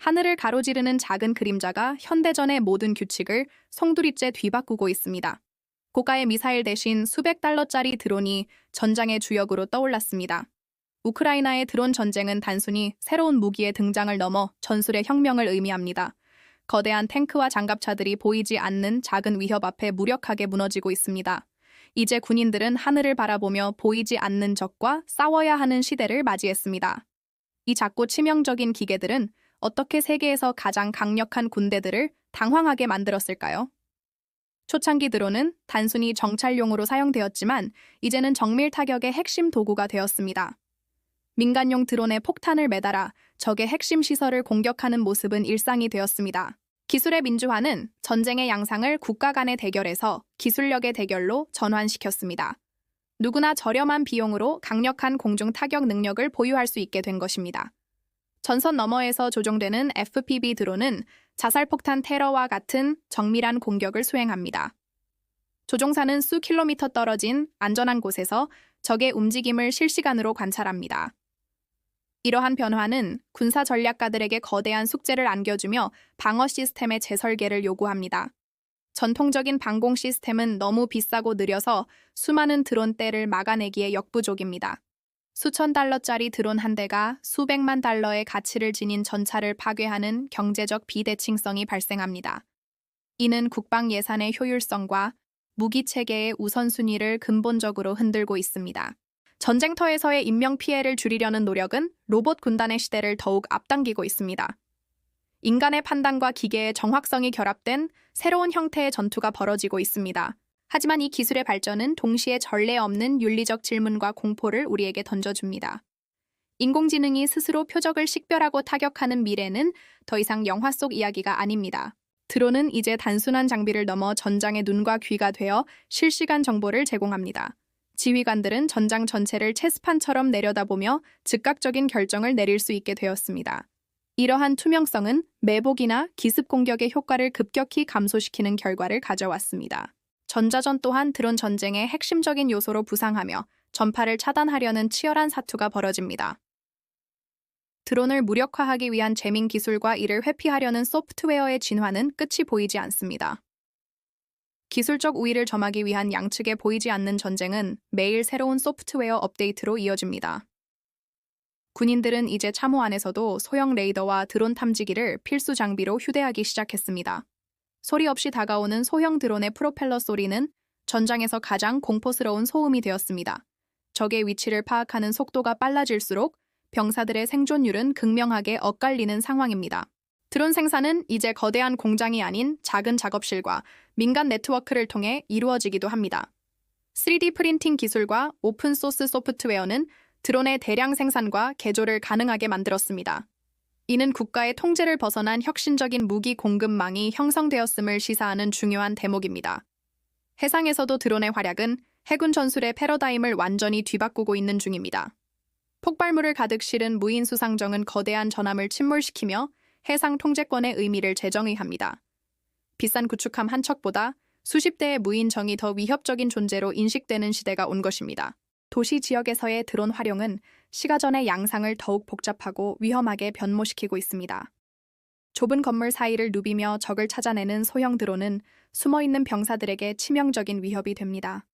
하늘을 가로지르는 작은 그림자가 현대전의 모든 규칙을 송두리째 뒤바꾸고 있습니다. 고가의 미사일 대신 수백 달러짜리 드론이 전장의 주역으로 떠올랐습니다. 우크라이나의 드론 전쟁은 단순히 새로운 무기의 등장을 넘어 전술의 혁명을 의미합니다. 거대한 탱크와 장갑차들이 보이지 않는 작은 위협 앞에 무력하게 무너지고 있습니다. 이제 군인들은 하늘을 바라보며 보이지 않는 적과 싸워야 하는 시대를 맞이했습니다. 이 작고 치명적인 기계들은 어떻게 세계에서 가장 강력한 군대들을 당황하게 만들었을까요? 초창기 드론은 단순히 정찰용으로 사용되었지만 이제는 정밀 타격의 핵심 도구가 되었습니다. 민간용 드론에 폭탄을 매달아 적의 핵심 시설을 공격하는 모습은 일상이 되었습니다. 기술의 민주화는 전쟁의 양상을 국가 간의 대결에서 기술력의 대결로 전환시켰습니다. 누구나 저렴한 비용으로 강력한 공중 타격 능력을 보유할 수 있게 된 것입니다. 전선 너머에서 조종되는 FPV 드론은 자살폭탄 테러와 같은 정밀한 공격을 수행합니다. 조종사는 수 킬로미터 떨어진 안전한 곳에서 적의 움직임을 실시간으로 관찰합니다. 이러한 변화는 군사 전략가들에게 거대한 숙제를 안겨주며 방어 시스템의 재설계를 요구합니다. 전통적인 방공 시스템은 너무 비싸고 느려서 수많은 드론떼를 막아내기에 역부족입니다. 수천 달러짜리 드론 한 대가 수백만 달러의 가치를 지닌 전차를 파괴하는 경제적 비대칭성이 발생합니다. 이는 국방 예산의 효율성과 무기 체계의 우선순위를 근본적으로 흔들고 있습니다. 전쟁터에서의 인명피해를 줄이려는 노력은 로봇 군단의 시대를 더욱 앞당기고 있습니다. 인간의 판단과 기계의 정확성이 결합된 새로운 형태의 전투가 벌어지고 있습니다. 하지만 이 기술의 발전은 동시에 전례 없는 윤리적 질문과 공포를 우리에게 던져줍니다. 인공지능이 스스로 표적을 식별하고 타격하는 미래는 더 이상 영화 속 이야기가 아닙니다. 드론은 이제 단순한 장비를 넘어 전장의 눈과 귀가 되어 실시간 정보를 제공합니다. 지휘관들은 전장 전체를 체스판처럼 내려다보며 즉각적인 결정을 내릴 수 있게 되었습니다. 이러한 투명성은 매복이나 기습 공격의 효과를 급격히 감소시키는 결과를 가져왔습니다. 전자전 또한 드론 전쟁의 핵심적인 요소로 부상하며 전파를 차단하려는 치열한 사투가 벌어집니다. 드론을 무력화하기 위한 재민 기술과 이를 회피하려는 소프트웨어의 진화는 끝이 보이지 않습니다. 기술적 우위를 점하기 위한 양측에 보이지 않는 전쟁은 매일 새로운 소프트웨어 업데이트로 이어집니다. 군인들은 이제 참호 안에서도 소형 레이더와 드론 탐지기를 필수 장비로 휴대하기 시작했습니다. 소리 없이 다가오는 소형 드론의 프로펠러 소리는 전장에서 가장 공포스러운 소음이 되었습니다. 적의 위치를 파악하는 속도가 빨라질수록 병사들의 생존율은 극명하게 엇갈리는 상황입니다. 드론 생산은 이제 거대한 공장이 아닌 작은 작업실과 민간 네트워크를 통해 이루어지기도 합니다. 3D 프린팅 기술과 오픈소스 소프트웨어는 드론의 대량 생산과 개조를 가능하게 만들었습니다. 이는 국가의 통제를 벗어난 혁신적인 무기 공급망이 형성되었음을 시사하는 중요한 대목입니다. 해상에서도 드론의 활약은 해군 전술의 패러다임을 완전히 뒤바꾸고 있는 중입니다. 폭발물을 가득 실은 무인 수상정은 거대한 전함을 침몰시키며 해상 통제권의 의미를 재정의합니다. 비싼 구축함 한 척보다 수십 대의 무인정이 더 위협적인 존재로 인식되는 시대가 온 것입니다. 도시 지역에서의 드론 활용은 시가전의 양상을 더욱 복잡하고 위험하게 변모시키고 있습니다. 좁은 건물 사이를 누비며 적을 찾아내는 소형 드론은 숨어있는 병사들에게 치명적인 위협이 됩니다.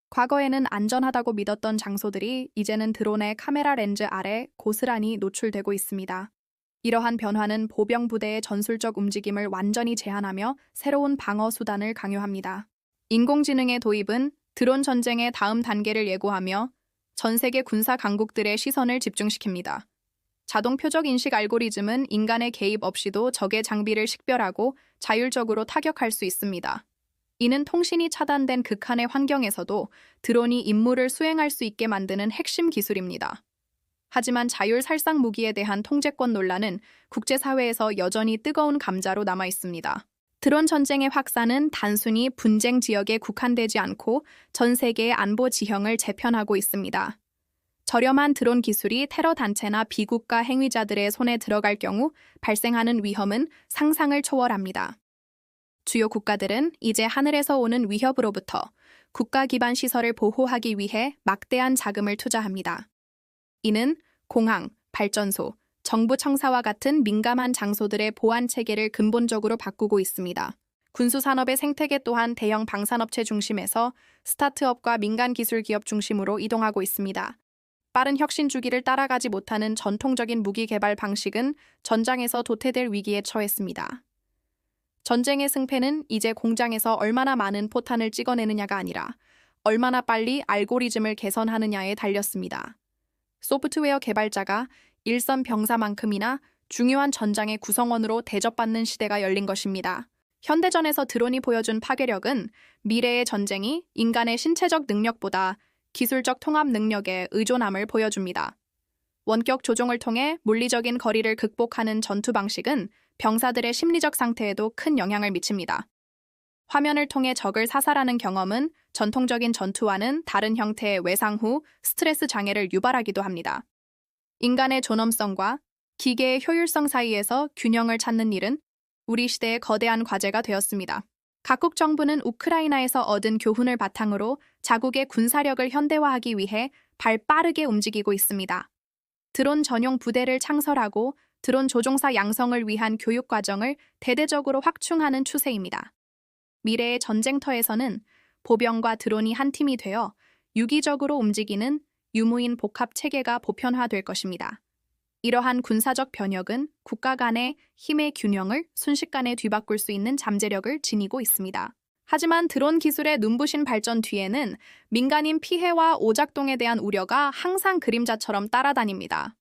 과거에는 안전하다고 믿었던 장소들이 이제는 드론의 카메라 렌즈 아래 고스란히 노출되고 있습니다. 이러한 변화는 보병 부대의 전술적 움직임을 완전히 제한하며 새로운 방어 수단을 강요합니다. 인공지능의 도입은 드론 전쟁의 다음 단계를 예고하며 전 세계 군사 강국들의 시선을 집중시킵니다. 자동 표적 인식 알고리즘은 인간의 개입 없이도 적의 장비를 식별하고 자율적으로 타격할 수 있습니다. 이는 통신이 차단된 극한의 환경에서도 드론이 임무를 수행할 수 있게 만드는 핵심 기술입니다. 하지만 자율 살상 무기에 대한 통제권 논란은 국제사회에서 여전히 뜨거운 감자로 남아 있습니다. 드론 전쟁의 확산은 단순히 분쟁 지역에 국한되지 않고 전 세계의 안보 지형을 재편하고 있습니다. 저렴한 드론 기술이 테러 단체나 비국가 행위자들의 손에 들어갈 경우 발생하는 위험은 상상을 초월합니다. 주요 국가들은 이제 하늘에서 오는 위협으로부터 국가 기반 시설을 보호하기 위해 막대한 자금을 투자합니다. 이는 공항, 발전소, 정부 청사와 같은 민감한 장소들의 보안 체계를 근본적으로 바꾸고 있습니다. 군수산업의 생태계 또한 대형 방산업체 중심에서 스타트업과 민간 기술 기업 중심으로 이동하고 있습니다. 빠른 혁신 주기를 따라가지 못하는 전통적인 무기 개발 방식은 전장에서 도태될 위기에 처했습니다. 전쟁의 승패는 이제 공장에서 얼마나 많은 포탄을 찍어내느냐가 아니라 얼마나 빨리 알고리즘을 개선하느냐에 달렸습니다. 소프트웨어 개발자가 일선 병사만큼이나 중요한 전장의 구성원으로 대접받는 시대가 열린 것입니다. 현대전에서 드론이 보여준 파괴력은 미래의 전쟁이 인간의 신체적 능력보다 기술적 통합 능력에 의존함을 보여줍니다. 원격 조종을 통해 물리적인 거리를 극복하는 전투 방식은 병사들의 심리적 상태에도 큰 영향을 미칩니다. 화면을 통해 적을 사살하는 경험은 전통적인 전투와는 다른 형태의 외상 후 스트레스 장애를 유발하기도 합니다. 인간의 존엄성과 기계의 효율성 사이에서 균형을 찾는 일은 우리 시대의 거대한 과제가 되었습니다. 각국 정부는 우크라이나에서 얻은 교훈을 바탕으로 자국의 군사력을 현대화하기 위해 발 빠르게 움직이고 있습니다. 드론 전용 부대를 창설하고 드론 조종사 양성을 위한 교육 과정을 대대적으로 확충하는 추세입니다. 미래의 전쟁터에서는 보병과 드론이 한 팀이 되어 유기적으로 움직이는 유무인 복합 체계가 보편화될 것입니다. 이러한 군사적 변혁은 국가 간의 힘의 균형을 순식간에 뒤바꿀 수 있는 잠재력을 지니고 있습니다. 하지만 드론 기술의 눈부신 발전 뒤에는 민간인 피해와 오작동에 대한 우려가 항상 그림자처럼 따라다닙니다.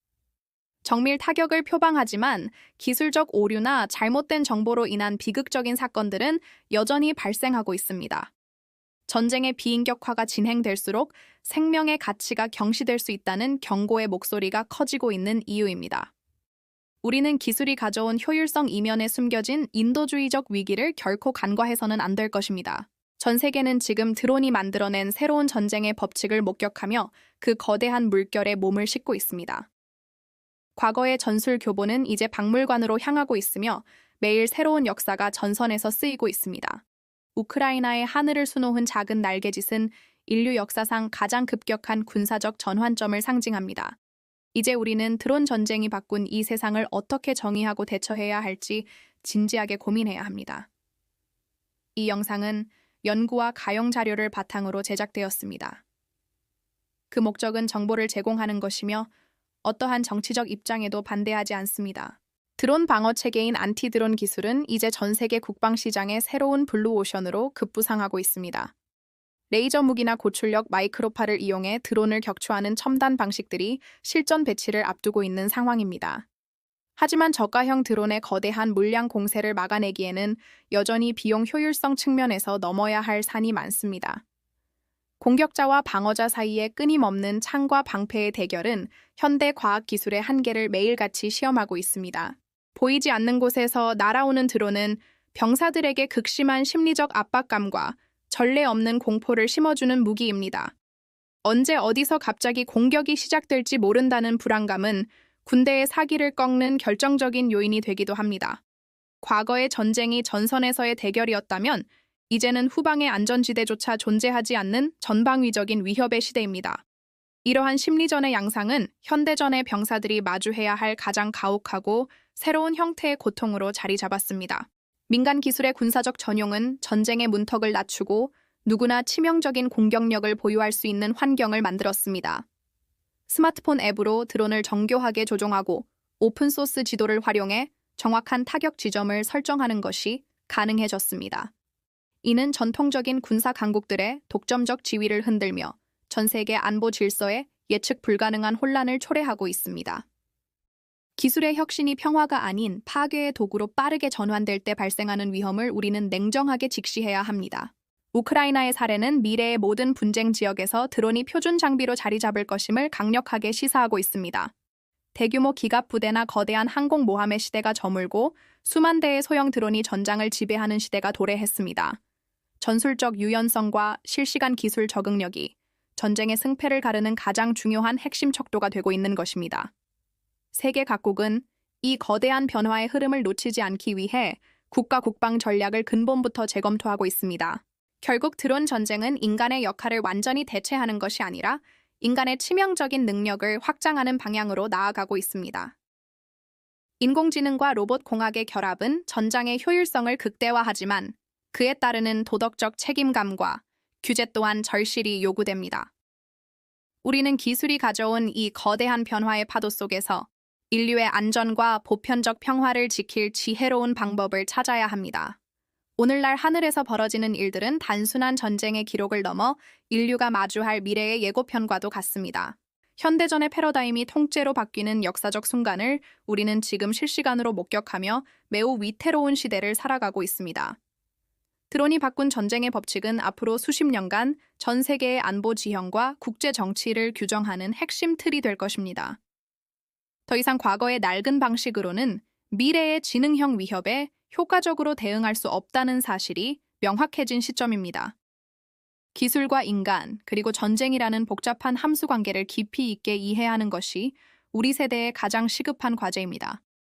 정밀 타격을 표방하지만 기술적 오류나 잘못된 정보로 인한 비극적인 사건들은 여전히 발생하고 있습니다. 전쟁의 비인격화가 진행될수록 생명의 가치가 경시될 수 있다는 경고의 목소리가 커지고 있는 이유입니다. 우리는 기술이 가져온 효율성 이면에 숨겨진 인도주의적 위기를 결코 간과해서는 안 될 것입니다. 전 세계는 지금 드론이 만들어낸 새로운 전쟁의 법칙을 목격하며 그 거대한 물결에 몸을 싣고 있습니다. 과거의 전술 교보는 이제 박물관으로 향하고 있으며 매일 새로운 역사가 전선에서 쓰이고 있습니다. 우크라이나의 하늘을 수놓은 작은 날개짓은 인류 역사상 가장 급격한 군사적 전환점을 상징합니다. 이제 우리는 드론 전쟁이 바꾼 이 세상을 어떻게 정의하고 대처해야 할지 진지하게 고민해야 합니다. 이 영상은 연구와 가용 자료를 바탕으로 제작되었습니다. 그 목적은 정보를 제공하는 것이며 어떠한 정치적 입장에도 반대하지 않습니다. 드론 방어 체계인 안티드론 기술은 이제 전 세계 국방 시장의 새로운 블루오션으로 급부상하고 있습니다. 레이저 무기나 고출력 마이크로파를 이용해 드론을 격추하는 첨단 방식들이 실전 배치를 앞두고 있는 상황입니다. 하지만 저가형 드론의 거대한 물량 공세를 막아내기에는 여전히 비용 효율성 측면에서 넘어야 할 산이 많습니다. 공격자와 방어자 사이의 끊임없는 창과 방패의 대결은 현대 과학 기술의 한계를 매일같이 시험하고 있습니다. 보이지 않는 곳에서 날아오는 드론은 병사들에게 극심한 심리적 압박감과 전례 없는 공포를 심어주는 무기입니다. 언제 어디서 갑자기 공격이 시작될지 모른다는 불안감은 군대의 사기를 꺾는 결정적인 요인이 되기도 합니다. 과거의 전쟁이 전선에서의 대결이었다면 이제는 후방의 안전지대조차 존재하지 않는 전방위적인 위협의 시대입니다. 이러한 심리전의 양상은 현대전의 병사들이 마주해야 할 가장 가혹하고 새로운 형태의 고통으로 자리 잡았습니다. 민간 기술의 군사적 전용은 전쟁의 문턱을 낮추고 누구나 치명적인 공격력을 보유할 수 있는 환경을 만들었습니다. 스마트폰 앱으로 드론을 정교하게 조종하고 오픈소스 지도를 활용해 정확한 타격 지점을 설정하는 것이 가능해졌습니다. 이는 전통적인 군사 강국들의 독점적 지위를 흔들며 전 세계 안보 질서에 예측 불가능한 혼란을 초래하고 있습니다. 기술의 혁신이 평화가 아닌 파괴의 도구로 빠르게 전환될 때 발생하는 위험을 우리는 냉정하게 직시해야 합니다. 우크라이나의 사례는 미래의 모든 분쟁 지역에서 드론이 표준 장비로 자리 잡을 것임을 강력하게 시사하고 있습니다. 대규모 기갑 부대나 거대한 항공모함의 시대가 저물고 수만 대의 소형 드론이 전장을 지배하는 시대가 도래했습니다. 전술적 유연성과 실시간 기술 적응력이 전쟁의 승패를 가르는 가장 중요한 핵심 척도가 되고 있는 것입니다. 세계 각국은 이 거대한 변화의 흐름을 놓치지 않기 위해 국가 국방 전략을 근본부터 재검토하고 있습니다. 결국 드론 전쟁은 인간의 역할을 완전히 대체하는 것이 아니라 인간의 치명적인 능력을 확장하는 방향으로 나아가고 있습니다. 인공지능과 로봇 공학의 결합은 전장의 효율성을 극대화하지만 그에 따르는 도덕적 책임감과 규제 또한 절실히 요구됩니다. 우리는 기술이 가져온 이 거대한 변화의 파도 속에서 인류의 안전과 보편적 평화를 지킬 지혜로운 방법을 찾아야 합니다. 오늘날 하늘에서 벌어지는 일들은 단순한 전쟁의 기록을 넘어 인류가 마주할 미래의 예고편과도 같습니다. 현대전의 패러다임이 통째로 바뀌는 역사적 순간을 우리는 지금 실시간으로 목격하며 매우 위태로운 시대를 살아가고 있습니다. 드론이 바꾼 전쟁의 법칙은 앞으로 수십 년간 전 세계의 안보 지형과 국제 정치를 규정하는 핵심 틀이 될 것입니다. 더 이상 과거의 낡은 방식으로는 미래의 지능형 위협에 효과적으로 대응할 수 없다는 사실이 명확해진 시점입니다. 기술과 인간, 그리고 전쟁이라는 복잡한 함수 관계를 깊이 있게 이해하는 것이 우리 세대의 가장 시급한 과제입니다.